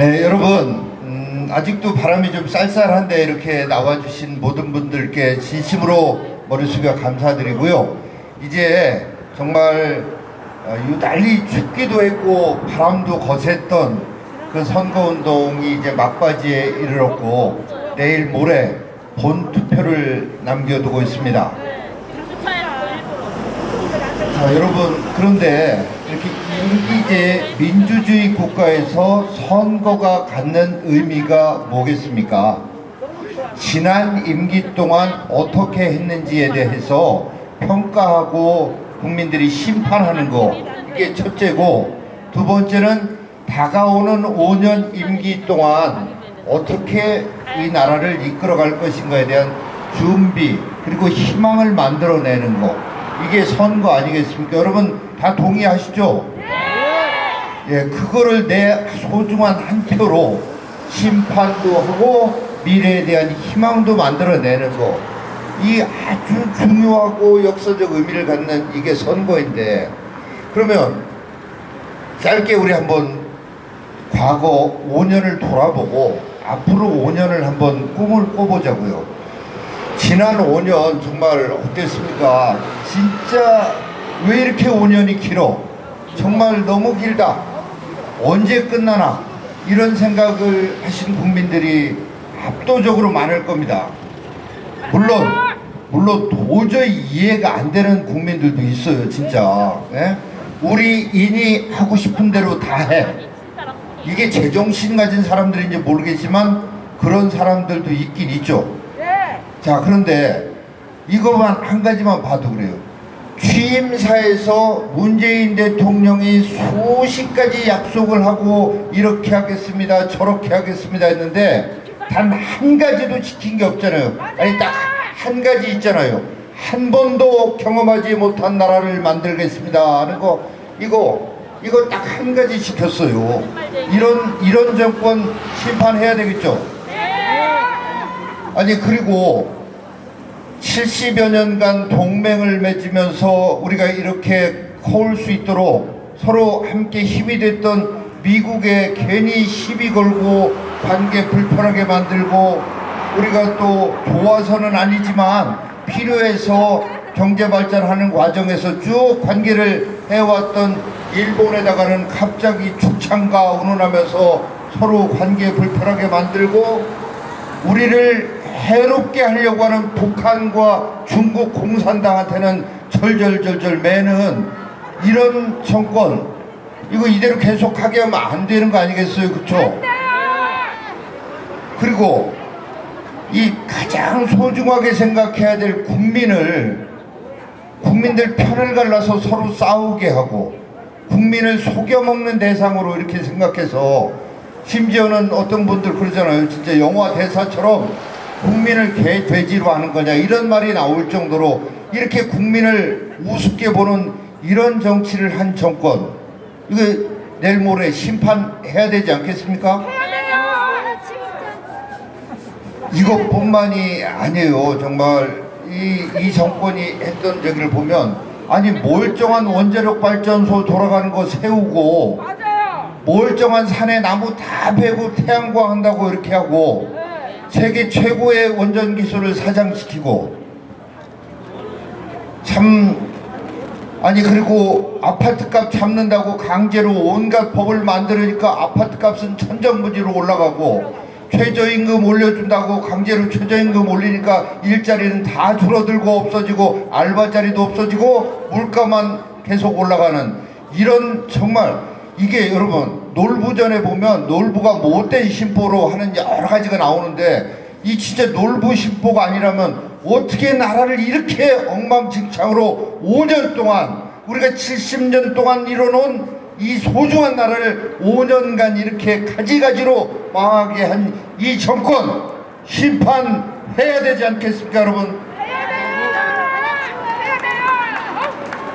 네, 여러분, 아직도 바람이 좀 쌀쌀한데 이렇게 나와주신 모든 분들께 진심으로 머리 숙여 감사드리고요. 이제 정말 유달리 춥기도 했고 바람도 거셌던 그 선거운동이 이제 막바지에 이르렀고 내일 모레 본투표를 남겨두고 있습니다. 자, 여러분, 그런데 이렇게 임기제 민주주의 국가에서 선거가 갖는 의미가 뭐겠습니까? 지난 임기 동안 어떻게 했는지에 대해서 평가하고 국민들이 심판하는 거, 이게 첫째고, 두 번째는 다가오는 5년 임기 동안 어떻게 이 나라를 이끌어갈 것인가에 대한 준비, 그리고 희망을 만들어내는 거, 이게 선거 아니겠습니까? 여러분 다 동의하시죠? 예, 그거를 내 소중한 한 표로 심판도 하고 미래에 대한 희망도 만들어내는 거, 이 아주 중요하고 역사적 의미를 갖는 이게 선거인데, 그러면 짧게 우리 한번 과거 5년을 돌아보고 앞으로 5년을 한번 꿈을 꿔보자고요. 지난 5년 정말 어땠습니까? 진짜 왜 이렇게 5년이 길어? 정말 너무 길다. 언제 끝나나? 이런 생각을 하신 국민들이 압도적으로 많을 겁니다. 물론 도저히 이해가 안 되는 국민들도 있어요, 진짜. 예? 우리 인이 하고 싶은 대로 다 해. 이게 제정신 가진 사람들인지 모르겠지만 그런 사람들도 있긴 있죠. 자, 그런데 이것만 한 가지만 봐도 그래요. 취임사에서 문재인 대통령이 수십 가지 약속을 하고 이렇게 하겠습니다, 저렇게 하겠습니다 했는데 단 한 가지도 지킨 게 없잖아요. 아니, 딱 한 가지 있잖아요. 한 번도 경험하지 못한 나라를 만들겠습니다 하는 거, 이거 딱 한 가지 지켰어요. 이런 정권 심판해야 되겠죠. 아니, 그리고 70여 년간 동맹을 맺으면서 우리가 이렇게 커올 수 있도록 서로 함께 힘이 됐던 미국에 괜히 시비 걸고 관계 불편하게 만들고, 우리가 또 도와서는 아니지만 필요해서 경제 발전하는 과정에서 쭉 관계를 해왔던 일본에다가는 갑자기 축창과 운운하면서 서로 관계 불편하게 만들고, 우리를 해롭게 하려고 하는 북한과 중국 공산당한테는 절절절절 매는 이런 정권, 이거 이대로 계속하게 하면 안 되는 거 아니겠어요? 그쵸? 그리고 이 가장 소중하게 생각해야 될 국민들 편을 갈라서 서로 싸우게 하고 국민을 속여먹는 대상으로 이렇게 생각해서, 심지어는 어떤 분들 그러잖아요. 진짜 영화 대사처럼 국민을 개 돼지로 하는 거냐, 이런 말이 나올 정도로 이렇게 국민을 우습게 보는 이런 정치를 한 정권, 이거 내일 모레 심판해야 되지 않겠습니까? 이것뿐만이 아니에요. 정말 이 정권이 했던 저기를 보면, 아니, 멀쩡한 원자력 발전소 돌아가는 거 세우고, 멀쩡한 산에 나무 다 베고 태양광 한다고 이렇게 하고, 세계 최고의 원전 기술을 사장시키고, 참, 아니, 그리고 아파트값 잡는다고 강제로 온갖 법을 만들으니까 아파트값은 천정부지로 올라가고, 최저임금 올려준다고 강제로 최저임금 올리니까 일자리는 다 줄어들고 없어지고 알바자리도 없어지고 물가만 계속 올라가는, 이런, 정말 이게 여러분 놀부전에 보면 놀부가 못된 심보로 하는 여러 가지가 나오는데, 이 진짜 놀부 심보가 아니라면 어떻게 나라를 이렇게 엉망진창으로 5년 동안, 우리가 70년 동안 이뤄놓은 이 소중한 나라를 5년간 이렇게 가지가지로 망하게 한 이 정권 심판해야 되지 않겠습니까, 여러분?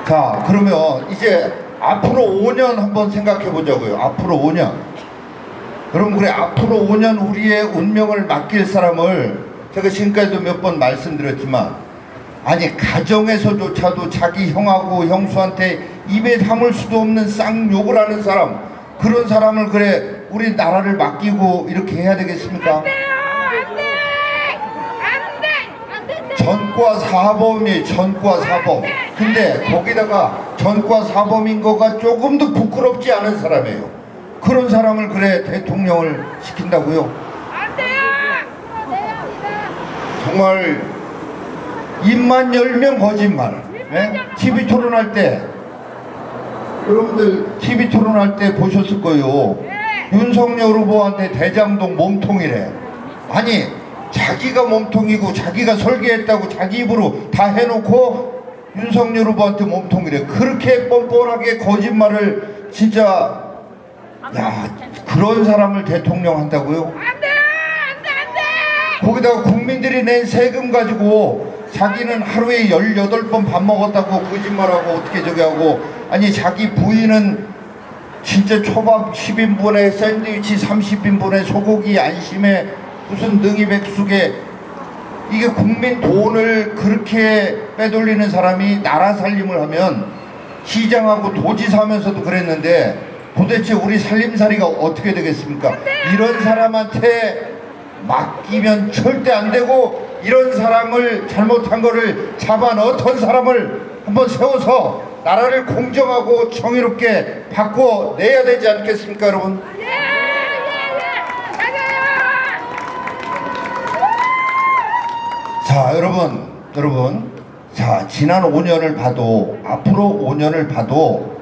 자, 그러면 이제 앞으로 5년 한번 생각해 보자고요. 앞으로 5년. 여러분, 그래, 앞으로 5년 우리의 운명을 맡길 사람을 제가 지금까지도 몇 번 말씀드렸지만, 아니, 가정에서조차도 자기 형하고 형수한테 입에 담을 수도 없는 쌍욕을 하는 사람, 그런 사람을 그래 우리 나라를 맡기고 이렇게 해야 되겠습니까? 전과 사범이 전과 사범. 근데 거기다가 전과 사범인 거가 조금 더 부끄럽지 않은 사람이에요. 그런 사람을 그래 대통령을 시킨다고요? 정말 입만 열면 거짓말. 네? TV 토론할 때 여러분들 TV 토론할 때 보셨을 거예요. 윤석열 후보한테 대장동 몸통이래. 아니 자기가 몸통이고 자기가 설계했다고 자기 입으로 다 해놓고 윤석열 후보한테 몸통이래. 그렇게 뻔뻔하게 거짓말을 진짜 야 그런 사람을 대통령 한다고요? 거기다가 국민들이 낸 세금 가지고 자기는 하루에 18번 밥 먹었다고 거짓말하고 어떻게 저기 하고 아니 자기 부인은 진짜 초밥 10인분에 샌드위치 30인분에 소고기 안심에 무슨 능이백숙에 이게 국민 돈을 그렇게 빼돌리는 사람이 나라 살림을 하면 시장하고 도지사 하면서도 그랬는데 도대체 우리 살림살이가 어떻게 되겠습니까? 이런 사람한테 맡기면 절대 안 되고 이런 사람을 잘못한 거를 잡아 넣던 사람을 한번 세워서 나라를 공정하고 정의롭게 바꿔내야 되지 않겠습니까 여러분? 자 여러분 자 지난 5년을 봐도 앞으로 5년을 봐도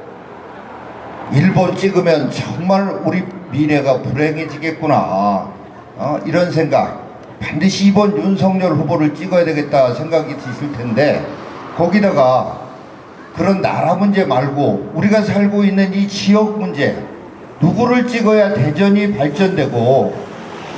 일본 찍으면 정말 우리 미래가 불행해지겠구나 이런 생각 반드시 이번 윤석열 후보를 찍어야 되겠다 생각이 드실 텐데 거기다가 그런 나라 문제 말고 우리가 살고 있는 이 지역 문제 누구를 찍어야 대전이 발전되고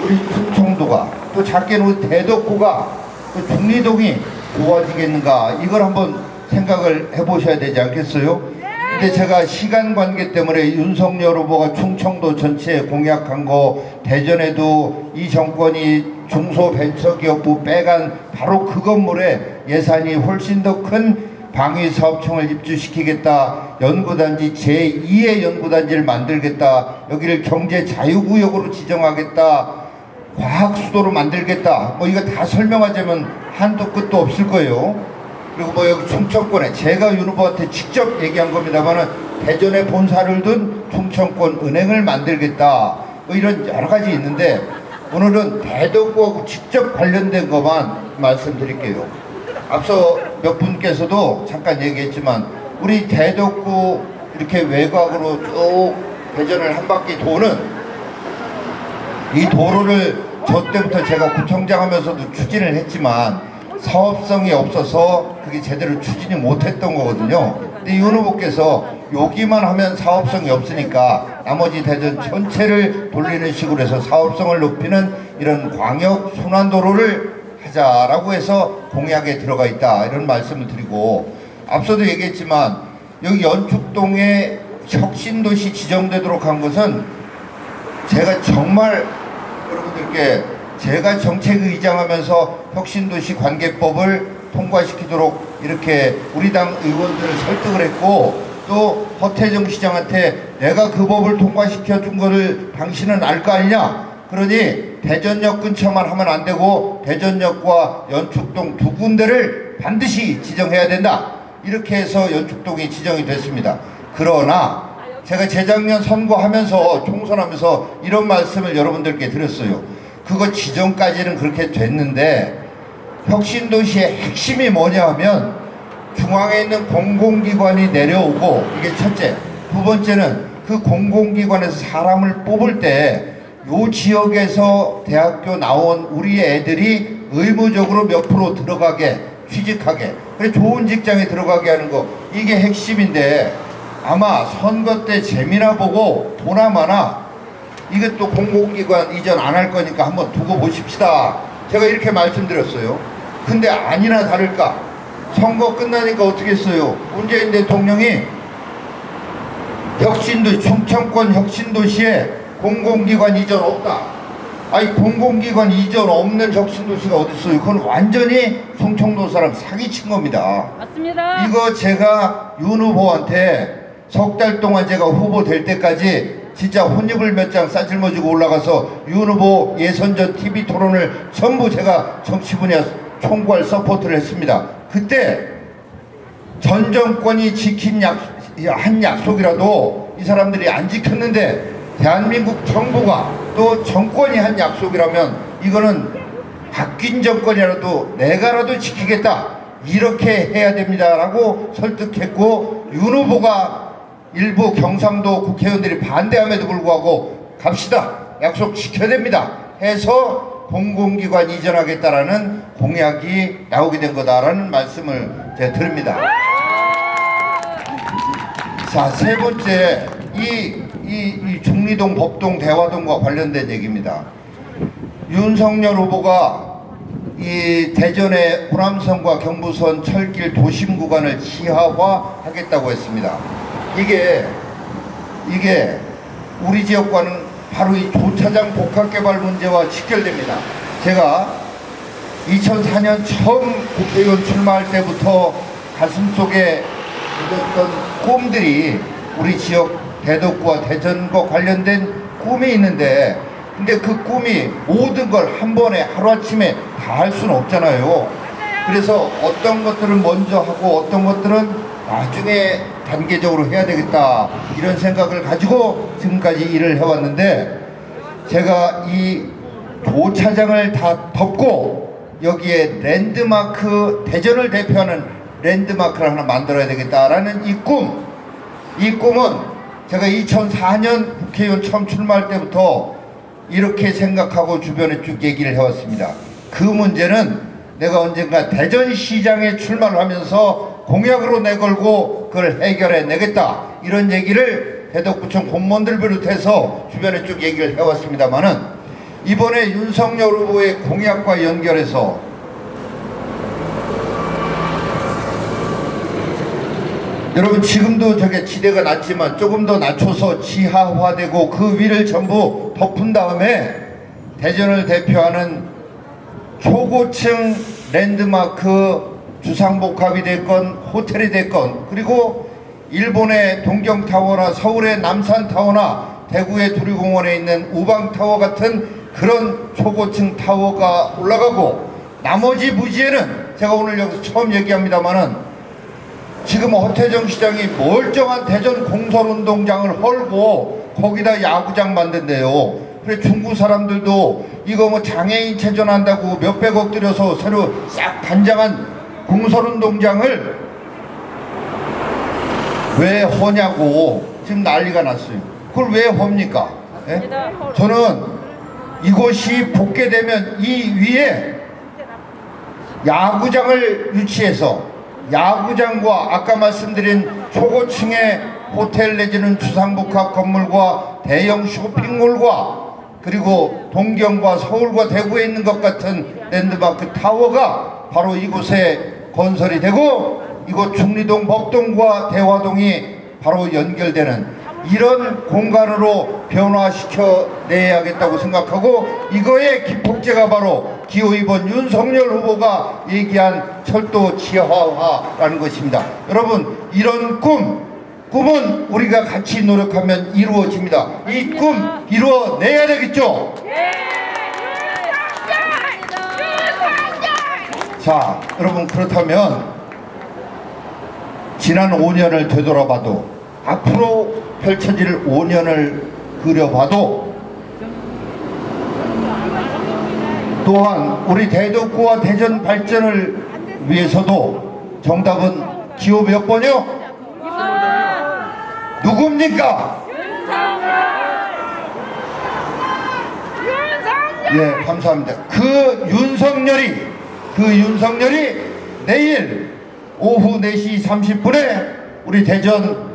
우리 충청도가 또 작게는 대덕구가 또 중리동이 좋아지겠는가 이걸 한번 생각을 해보셔야 되지 않겠어요? 근데 제가 시간 관계 때문에 윤석열 후보가 충청도 전체에 공약한 거 대전에도 이 정권이 중소벤처기업부 빼간 바로 그 건물에 예산이 훨씬 더 큰 방위사업청을 입주시키겠다. 연구단지 제2의 연구단지를 만들겠다. 여기를 경제자유구역으로 지정하겠다. 과학수도로 만들겠다. 뭐 이거 다 설명하자면 한도 끝도 없을 거예요. 그리고 뭐 여기 충청권에 제가 윤 후보한테 직접 얘기한 겁니다만은 대전에 본사를 둔 충청권 은행을 만들겠다. 뭐 이런 여러 가지 있는데 오늘은 대덕구하고 직접 관련된 것만 말씀드릴게요. 앞서 몇 분께서도 잠깐 얘기했지만 우리 대덕구 이렇게 외곽으로 쭉 대전을 한 바퀴 도는 이 도로를 저 때부터 제가 구청장 하면서도 추진을 했지만 사업성이 없어서 그게 제대로 추진이 못했던 거거든요. 근데 윤 후보께서 여기만 하면 사업성이 없으니까 나머지 대전 전체를 돌리는 식으로 해서 사업성을 높이는 이런 광역 순환도로를 하자라고 해서 공약에 들어가 있다 이런 말씀을 드리고 앞서도 얘기했지만 여기 연축동에 혁신도시 지정되도록 한 것은 제가 정말 여러분들께 제가 정책의장하면서 혁신도시 관계법을 통과시키도록 이렇게 우리 당 의원들을 설득을 했고 또 허태정 시장한테 내가 그 법을 통과시켜 준 거를 당신은 알 거 아니냐 그러니 대전역 근처만 하면 안 되고 대전역과 연축동 두 군데를 반드시 지정해야 된다 이렇게 해서 연축동이 지정이 됐습니다. 그러나 제가 재작년 선거하면서 총선하면서 이런 말씀을 여러분들께 드렸어요. 그거 지정까지는 그렇게 됐는데 혁신도시의 핵심이 뭐냐 하면 중앙에 있는 공공기관이 내려오고 이게 첫째. 두 번째는 그 공공기관에서 사람을 뽑을 때 요 지역에서 대학교 나온 우리 애들이 의무적으로 몇 프로 들어가게 취직하게 그래 좋은 직장에 들어가게 하는 거 이게 핵심인데 아마 선거 때 재미나 보고 보나 마나 이것도 공공기관 이전 안 할 거니까 한번 두고 보십시다. 제가 이렇게 말씀드렸어요. 근데 아니나 다를까 선거 끝나니까 어떻게 했어요? 문재인 대통령이 혁신도시 충청권 혁신도시에 공공기관 이전 없다. 아니 공공기관 이전 없는 혁신도시가 어딨어요? 그건 완전히 충청도 사람 사기친 겁니다. 맞습니다. 이거 제가 윤 후보한테 석 달 동안 제가 후보 될 때까지 진짜 혼입을 몇 장 싸질머지고 올라가서 윤 후보 예선전 TV 토론을 전부 제가 정치 분야 총괄 서포트를 했습니다. 그때 전 정권이 지킨 한 약속이라도 이 사람들이 안 지켰는데 대한민국 정부가 또 정권이 한 약속이라면 이거는 바뀐 정권이라도 내가라도 지키겠다, 이렇게 해야 됩니다 라고 설득했고, 윤 후보가 일부 경상도 국회의원들이 반대함에도 불구하고 갑시다, 약속 지켜야 됩니다 해서 공공기관 이전하겠다라는 공약이 나오게 된 거다라는 말씀을 제가 드립니다. 자, 세 번째, 이 중리동, 법동, 대화동과 관련된 얘기입니다. 윤석열 후보가 이 대전의 호남선과 경부선 철길 도심 구간을 지하화하겠다고 했습니다. 이게 우리 지역과는 바로 이 주차장 복합개발 문제와 직결됩니다. 제가 2004년 처음 국회의원 출마할 때부터 가슴속에 묻었던 꿈들이 우리 지역 대덕구와 대전과 관련된 꿈이 있는데, 근데 그 꿈이 모든 걸 한 번에 하루아침에 다 할 수는 없잖아요. 그래서 어떤 것들은 먼저 하고 어떤 것들은 나중에 단계적으로 해야 되겠다, 이런 생각을 가지고 지금까지 일을 해왔는데, 제가 이 도차장을 다 덮고 여기에 랜드마크, 대전을 대표하는 랜드마크를 하나 만들어야 되겠다라는 이 꿈은 제가 2004년 국회의원 처음 출마할 때부터 이렇게 생각하고 주변에 쭉 얘기를 해왔습니다. 그 문제는 내가 언젠가 대전시장에 출마를 하면서 공약으로 내걸고 그걸 해결해 내겠다, 이런 얘기를 대덕구청 공무원들 비롯해서 주변에 쭉 얘기를 해왔습니다만은, 이번에 윤석열 후보의 공약과 연결해서 여러분, 지금도 저게 지대가 낮지만 조금 더 낮춰서 지하화되고 그 위를 전부 덮은 다음에 대전을 대표하는 초고층 랜드마크 주상복합이 됐건 호텔이 됐건, 그리고 일본의 동경타워나 서울의 남산타워나 대구의 두리공원에 있는 우방타워 같은 그런 초고층 타워가 올라가고, 나머지 부지에는 제가 오늘 여기서 처음 얘기합니다마는 지금 허태정 시장이 멀쩡한 대전 공설운동장을 헐고 거기다 야구장 만든대요. 그래, 중국 사람들도 이거 뭐 장애인 체전한다고 몇백억 들여서 새로 싹 단장한 공설운동장을 왜 허냐고 지금 난리가 났어요. 그걸 왜 헙니까? 예? 저는 이곳이 복개되면 이 위에 야구장을 유치해서 야구장과 아까 말씀드린 초고층의 호텔 내지는 주상복합 건물과 대형 쇼핑몰과 그리고 동경과 서울과 대구에 있는 것 같은 랜드마크 타워가 바로 이곳에 건설이 되고, 이곳 중리동, 법동과 대화동이 바로 연결되는 이런 공간으로 변화시켜내야겠다고 생각하고, 이거의 기폭제가 바로 기호 2번 윤석열 후보가 얘기한 철도 지하화라는 것입니다. 여러분, 이런 꿈은 우리가 같이 노력하면 이루어집니다. 이 꿈 이루어내야 되겠죠? 자, 여러분, 그렇다면 지난 5년을 되돌아봐도, 앞으로 펼쳐질 5년을 그려봐도, 또한 우리 대덕구와 대전 발전을 위해서도 정답은 기호 몇 번이요? 누굽니까? 예, 감사합니다. 그 윤석열이 내일 오후 4시 30분에 우리 대전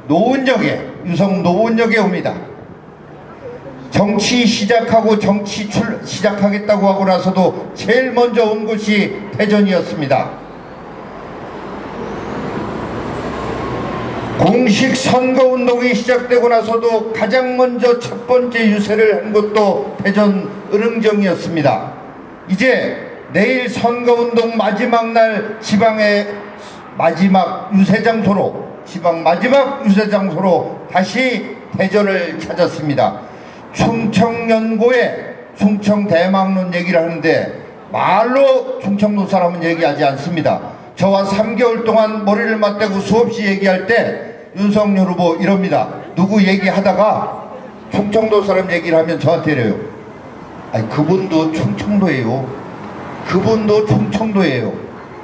노원역에, 유성 노원역에 옵니다. 정치 시작하고 시작하겠다고 하고 나서도 제일 먼저 온 곳이 대전이었습니다. 공식 선거운동이 시작되고 나서도 가장 먼저 첫 번째 유세를 한 곳도 대전 은흥정이었습니다. 이제 내일 선거운동 마지막 날 지방의 마지막 유세 장소로 다시 대전을 찾았습니다. 충청연고에 충청대망론 얘기를 하는데 말로 충청도 사람은 얘기하지 않습니다. 저와 3개월 동안 머리를 맞대고 수없이 얘기할 때 윤석열 후보 이럽니다. 누구 얘기하다가 충청도 사람 얘기를 하면 저한테 이래요. 아니 그분도 충청도예요. 그분도 충청도예요.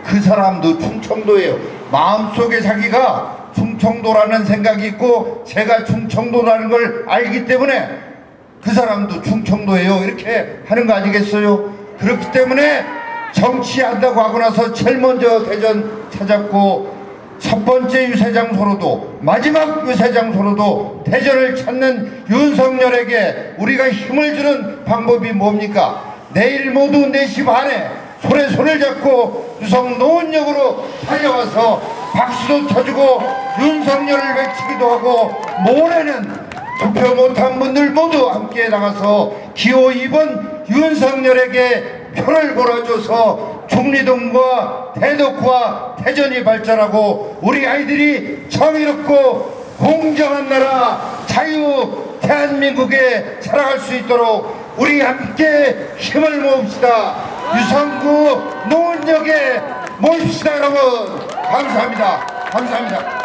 그 사람도 충청도예요. 마음속에 자기가 충청도라는 생각이 있고 제가 충청도라는 걸 알기 때문에 그 사람도 충청도예요. 이렇게 하는 거 아니겠어요? 그렇기 때문에 정치한다고 하고 나서 제일 먼저 대전 찾았고 첫 번째 유세장소로도 마지막 유세장소로도 대전을 찾는 윤석열에게 우리가 힘을 주는 방법이 뭡니까? 내일 모두 4시 반에 손에 손을 잡고 유성 노원역으로 달려와서 박수도 쳐주고 윤석열을 외치기도 하고 모레는 투표 못한 분들 모두 함께 나가서 기호 2번 윤석열에게 표를 몰아줘서 중리동과 대덕과 대전이 발전하고 우리 아이들이 정의롭고 공정한 나라 자유 대한민국에 살아갈 수 있도록 우리 함께 힘을 모읍시다. 유성구 노원역에 모입시다. 여러분 감사합니다. 감사합니다.